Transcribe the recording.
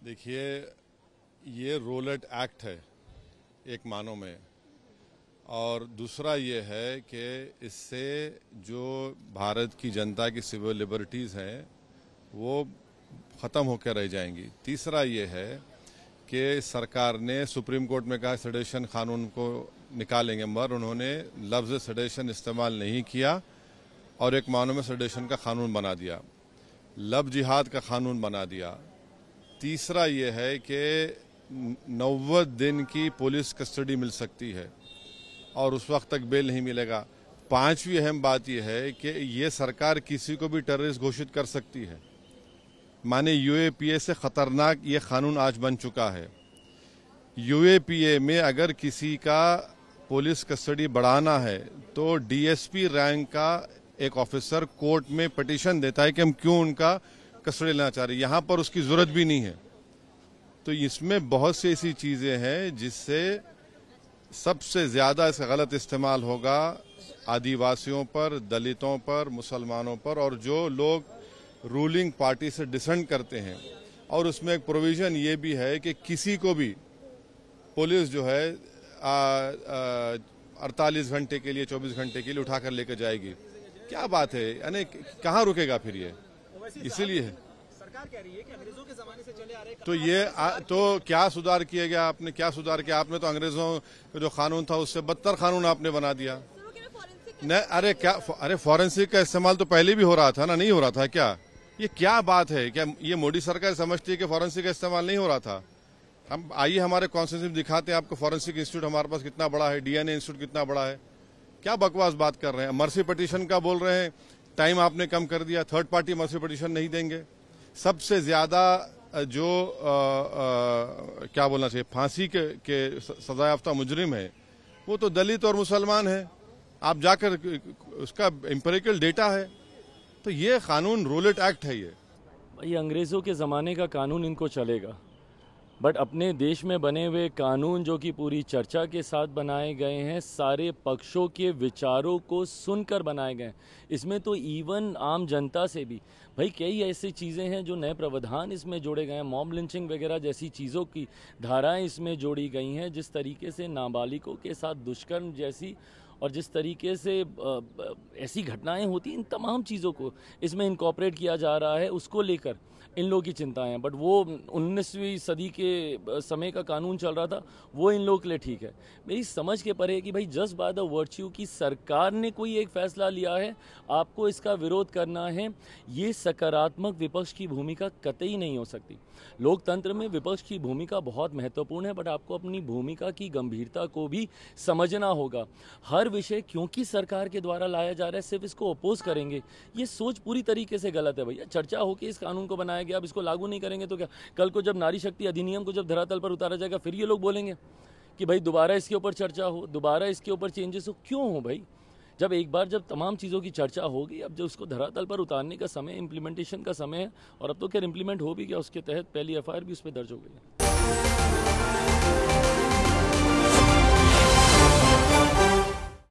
देखिए, ये roulette act है एक मानों में, और दूसरा ये है कि इससे जो भारत की जनता की सिविल लिबर्टीज़ हैं वो ख़त्म होकर रह जाएंगी। तीसरा ये है कि सरकार ने सुप्रीम कोर्ट में कहा सेडेशन कानून को निकालेंगे, मगर उन्होंने लफ्ज़ सेडेशन इस्तेमाल नहीं किया और एक मानों में सेडेशन का कानून बना दिया, लब जिहाद का कानून बना दिया। तीसरा ये है कि 90 दिन की पुलिस कस्टडी मिल सकती है और उस वक्त तक बेल नहीं मिलेगा। पांचवी अहम बात यह है कि ये सरकार किसी को भी टेररिस्ट घोषित कर सकती है। माने यूएपीए से खतरनाक ये कानून आज बन चुका है। यूएपीए में अगर किसी का पुलिस कस्टडी बढ़ाना है तो डीएसपी रैंक का एक ऑफिसर कोर्ट में पिटीशन देता है कि हम क्यों उनका कस्टडी लेना चाह रहे हैं। यहाँ पर उसकी जरूरत भी नहीं है। तो इसमें बहुत सी ऐसी चीजें हैं जिससे सबसे ज्यादा इसका गलत इस्तेमाल होगा आदिवासियों पर, दलितों पर, मुसलमानों पर, और जो लोग रूलिंग पार्टी से डिसेंट करते हैं। और उसमें एक प्रोविजन ये भी है कि किसी को भी पुलिस जो है 48 घंटे के लिए, 24 घंटे के लिए उठाकर लेकर जाएगी। क्या बात है, यानी कहाँ रुकेगा फिर ये? इसीलिए सरकार कह रही है कि अंग्रेजों के जमाने से चले आ रहे तो ये तो क्या सुधार किया गया? आपने क्या सुधार किया? आपने तो अंग्रेजों का जो कानून था उससे बदतर कानून आपने बना दिया। नहीं, अरे क्या, अरे फॉरेंसिक का इस्तेमाल तो पहले भी हो रहा था ना, नहीं हो रहा था क्या? ये क्या बात है? क्या ये मोदी सरकार समझती है कि फॉरेंसिक का इस्तेमाल नहीं हो रहा था? हम आइए हमारे कॉन्स्टिट्यूशन दिखाते हैं आपको फॉरेंसिक इंस्टीट्यूट हमारे पास कितना बड़ा है, डीएनए इंस्टीट्यूट कितना बड़ा है। क्या बकवास बात कर रहे हैं? मर्सी पिटीशन का बोल रहे हैं, टाइम आपने कम कर दिया, थर्ड पार्टी मर्सी पिटीशन नहीं देंगे। सबसे ज्यादा जो क्या बोलना चाहिए, फांसी के सजा याफ्ता मुजरिम है वो तो दलित और मुसलमान है। आप जाकर उसका एम्पिरिकल डेटा है। तो ये कानून रोलेट एक्ट है। ये अंग्रेज़ों के ज़माने का कानून इनको चलेगा, बट अपने देश में बने हुए कानून जो कि पूरी चर्चा के साथ बनाए गए हैं, सारे पक्षों के विचारों को सुनकर बनाए गए हैं। इसमें तो इवन आम जनता से भी भाई कई ऐसी चीज़ें हैं जो नए प्रावधान इसमें जोड़े गए हैं। मॉब लिंचिंग वगैरह जैसी चीज़ों की धाराएं इसमें जोड़ी गई हैं। जिस तरीके से नाबालिगों के साथ दुष्कर्म जैसी और जिस तरीके से ऐसी घटनाएं होती हैं, इन तमाम चीज़ों को इसमें इनकॉर्पोरेट किया जा रहा है। उसको लेकर इन लोगों की चिंताएं हैं, बट वो 19वीं सदी के समय का कानून चल रहा था, वो इन लोगों के लिए ठीक है। मेरी समझ के परे है कि भाई जस्ट बाय द वर्च्यू की सरकार ने कोई एक फैसला लिया है, आपको इसका विरोध करना है, ये सकारात्मक विपक्ष की भूमिका कतई नहीं हो सकती। लोकतंत्र में विपक्ष की भूमिका बहुत महत्वपूर्ण है, बट आपको अपनी भूमिका की गंभीरता को भी समझना होगा। हर विषय क्योंकि सरकार के द्वारा लाया जा रहा है सिर्फ इसको अपोज करेंगे, ये सोच पूरी तरीके से गलत है। भैया चर्चा हो कि इस कानून को बनाया गया, अब इसको लागू नहीं करेंगे तो क्या? कल को जब नारी शक्ति अधिनियम को जब धरातल पर उतारा जाएगा फिर ये लोग बोलेंगे कि भाई दोबारा इसके ऊपर चर्चा हो, दोबारा इसके ऊपर चेंजेस हो। क्यों हो भाई? जब एक बार जब तमाम चीज़ों की चर्चा होगी, अब जो उसको धरातल पर उतारने का समय, इम्प्लीमेंटेशन का समय है, और अब तो खैर इम्प्लीमेंट हो भी गया। उसके तहत पहली एफआईआर भी उस पर दर्ज हो गई है।